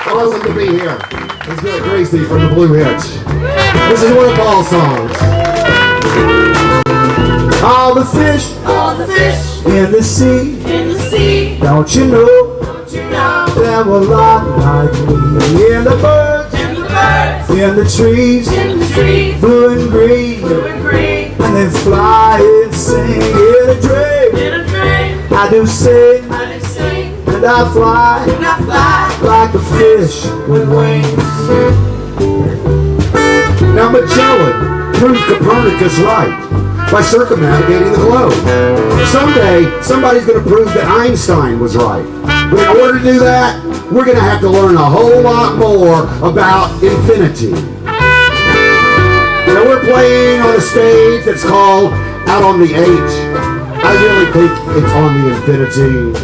Awesome to be here. Let's get Gracie from the Blue Hitch. This is one of Paul's songs. All the fish in the sea, don't you know, there were a lot like me. In the birds, in the trees, blue and green, and they fly and sing in a dream. I do sing, and I fly like a fish with wings. Now Magellan proved Copernicus right by circumnavigating the globe. Someday, somebody's going to prove that Einstein was right. But in order to do that, we're going to have to learn a whole lot more about infinity. Now we're playing on a stage that's called Out on the H. I really think it's on the infinity.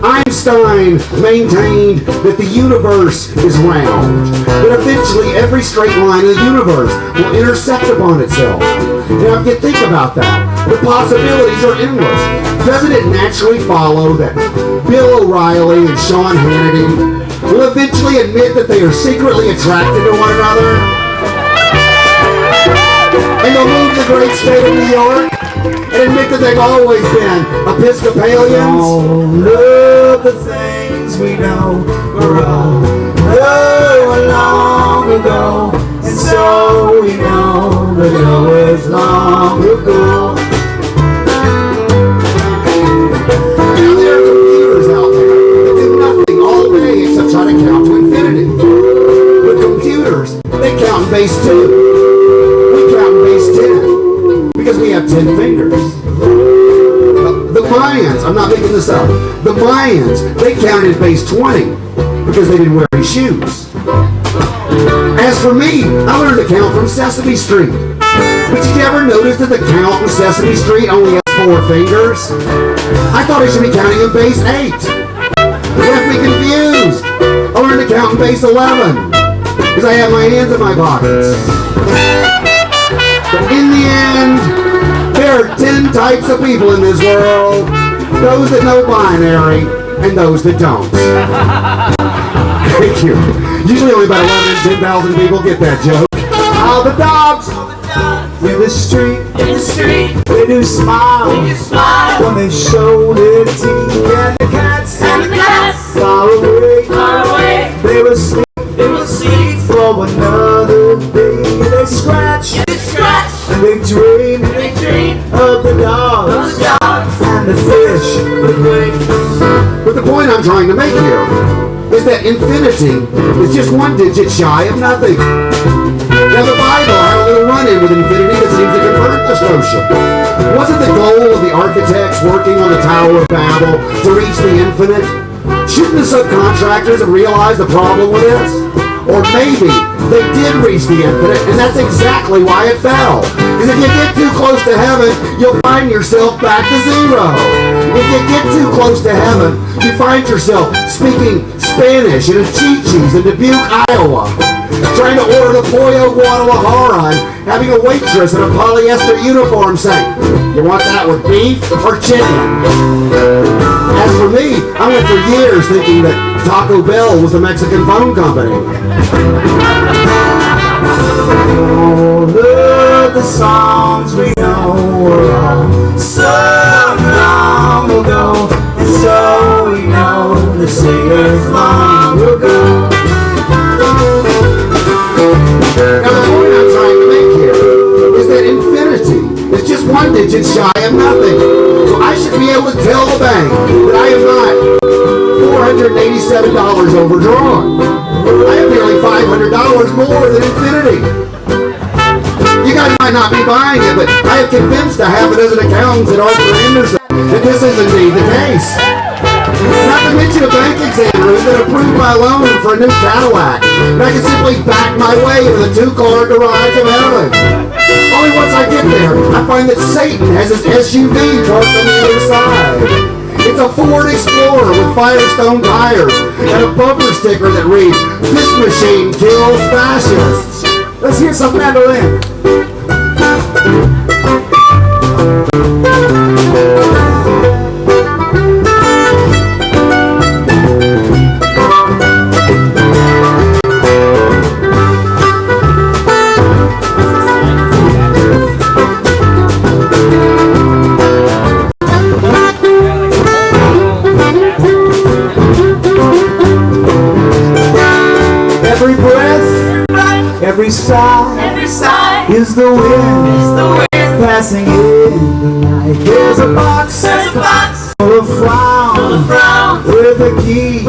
Einstein maintained that the universe is round, but eventually every straight line in the universe will intersect upon itself. Now if you think about that, the possibilities are endless. Doesn't it naturally follow that Bill O'Reilly and Sean Hannity will eventually admit that they are secretly attracted to one another? And they'll move to the great state of New York and admit that they've always been Episcopalians? All of the things we know were all long ago, and so we know that it was long ago. Now there are computers out there that do nothing all day except try to count to infinity. But computers, they count in base 2. We count in base 10 because we have 10 fingers. The Mayans, I'm not making this up, the Mayans, they counted in base 20 because they didn't wear any shoes. As for me, I learned to count from Sesame Street. But did you ever notice that the count in Sesame Street only has 4 fingers? I thought I should be counting in base 8. It left me confused. I learned to count in base 11 because I have my hands in my pockets. But in the end, there are 10 types of people in this world. Those that know binary and those that don't. Thank you. Usually only about 11 and 10,000 people get that joke. All the dogs in the street, they do smile when they show their teeth. And the cats far away, they will sleep for another day. They scratch and they dream of the dogs and the fish with wings. But the point I'm trying to make here is that infinity is just 1 digit shy of nothing. Now the Bible had a little run-in with infinity that seems to confirm this notion. Wasn't the goal of the architects working on the Tower of Babel to reach the infinite? Shouldn't the subcontractors have realized the problem with this? Or maybe they did reach the infinite, and that's exactly why it fell. Because if you get too close to heaven, you'll find yourself back to 0. If you get too close to heaven, you find yourself speaking Spanish in Chichis in Dubuque, Iowa, trying to order the Pollo Guadalajara and having a waitress in a polyester uniform say, "You want that with beef or chicken?" As for me, I went for years thinking that Taco Bell was the Mexican phone company. All of the songs we know were all sung long ago, and so we know the singers long ago. Now the point I'm trying to make here is that infinity is just 1 digit shy of nothing. So I should be able to tell the bank that I am not $487 overdrawn. I have nearly $500 more than infinity. You guys might not be buying it, but I have convinced a half a dozen accountants at Arthur Anderson that this is indeed the case. Not to mention a bank examiner that approved my loan for a new Cadillac, and I can simply back my way into the 2-car garage of heaven. Only once I get there, I find that Satan has his SUV parked on the other side. It's a Ford Explorer with Firestone tires and a bumper sticker that reads, "This machine kills fascists." Let's hear some mandolin. a box full of frowns with a key.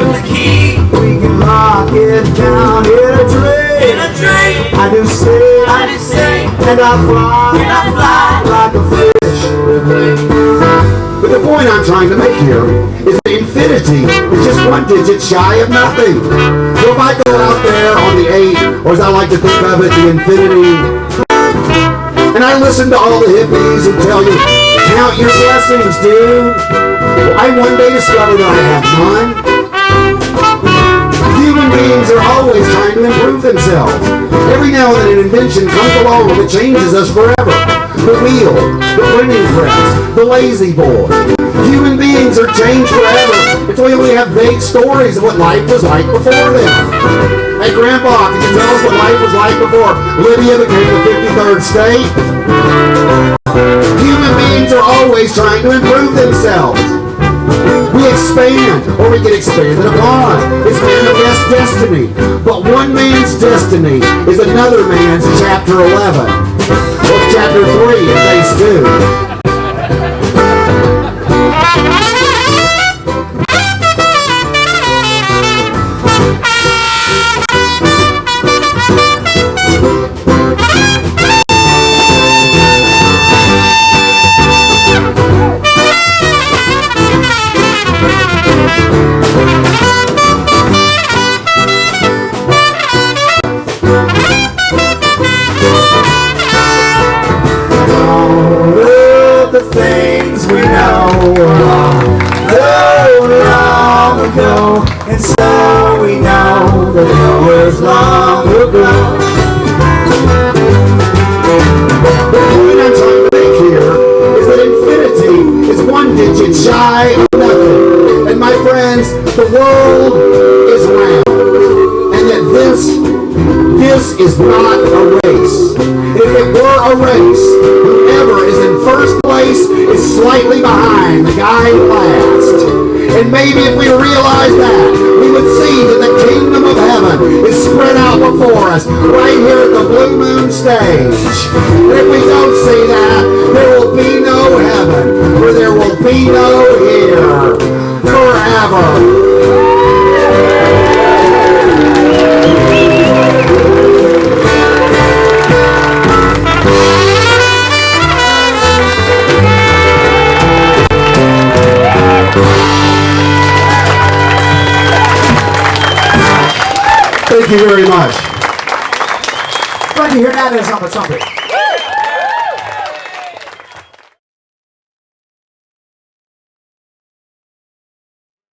We can lock it down in a tray. I do say, and I fly like a fish. But the point I'm trying to make here is that infinity is just one digit shy of nothing. So if I go out there on the 8, or as I like to think of it, the infinity, and I listen to all the hippies who tell you, count your blessings, dude. Well, I one day discovered that I have none. Human beings are always trying to improve themselves. Every now and then an invention comes along that changes us forever. The wheel, the printing press, the lazy boy. Human beings are changed forever until we only have vague stories of what life was like before them. Hey, Grandpa, can you tell us what life was like before Libya became the 53rd state? Human beings are always trying to improve themselves. We expand, or we get expanded upon. It's manifest destiny. But one man's destiny is another man's chapter 11. Or chapter 3 in phase 2. Things we know long ago, and so we know that it was long ago. The point I'm trying to make here is that infinity is one digit shy of nothing. And my friends, the world is round, and that this is not a race. If it were a race, whoever is in first place is slightly behind the guy last. And maybe if we realized that, we would see that the kingdom of heaven is spread out before us, right here at the Blue Moon stage. And if we don't see that, there will be no heaven, for there will be no here forever. Thank you very much. Frankie Hernandez on the trumpet.